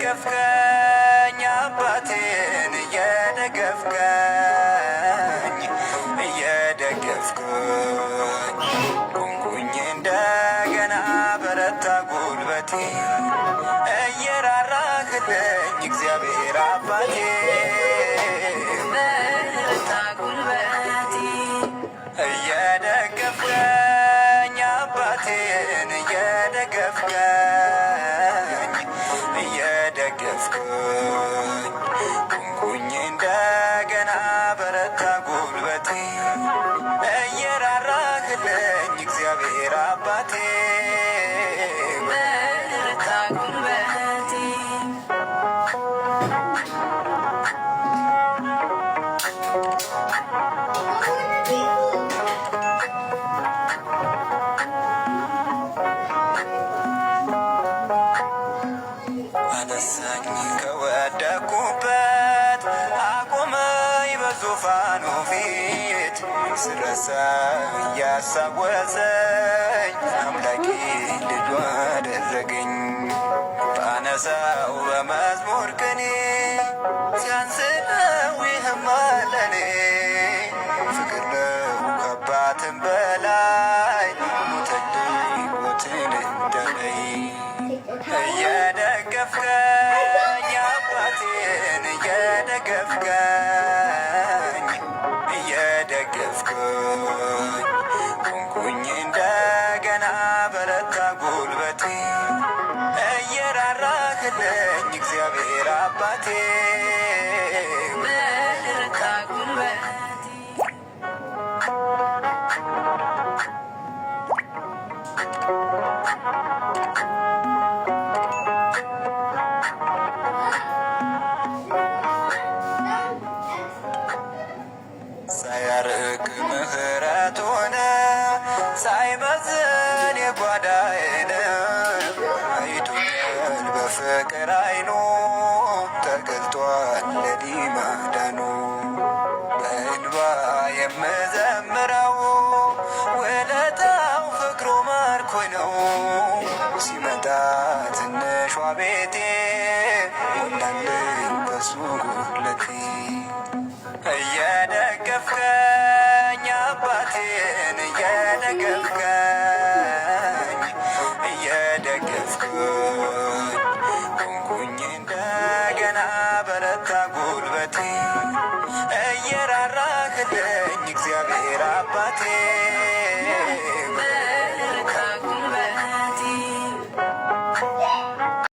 እየደገፍከኝ አባቴን እየደገፍከኝ ቁምኩኝ እንደገና በረታ ጉልበቴ እየራራህልኝ እግዚአብሔር አባቴ በረታ ጉልበቴ እየደገፍከኝ አባቴን እየደገፍከኝ ቁምኩኝ እንደገና በረታ ጉልበቴ እየራራህልኝ እግዚአብሔር አባቴ በረታ ጉልበቴ አነሳኝ ከወደኩበት አቆመኝ በዙፋኑ ፊት ስረሳ እያሳወሰኝ አምላኬ ልጁ አደረገኝ ባነሳው በመዝሙር ቅኔ ሲያንስነው ይህማ ለኔ ፍቅር ነው ከአባትም በላይ ሞተልኝ ሞትን እንደለይ እየደገፍከኝ አባቴን እየደገፍከኝ ቁምኩኝ እንደገና በረታ ጉልበቴ እየራራህልኝ እግዚአብሔር አባቴ በረታ ጉልበቴ ሳያርቅ ምህረት ሆነ ሳይመዝን የጓዳዬን አይቶኛል በፍቅር አይኑ ተገልጧል ለኔ ማዳኑ በእንባ የምዘምረው ውለታው ፍቅሩ ማርኮኝ ነው ሲመጣ ትንሿ ቤቴ ሞላልኝ በሱ ጉድለቴ እየደገፍከኝ አባቴን እየደገፍከኝ ቁምኩኝ እንደገና በረታ ጉልበቴ እየራራህልኝ እግዚአብሔር አባቴ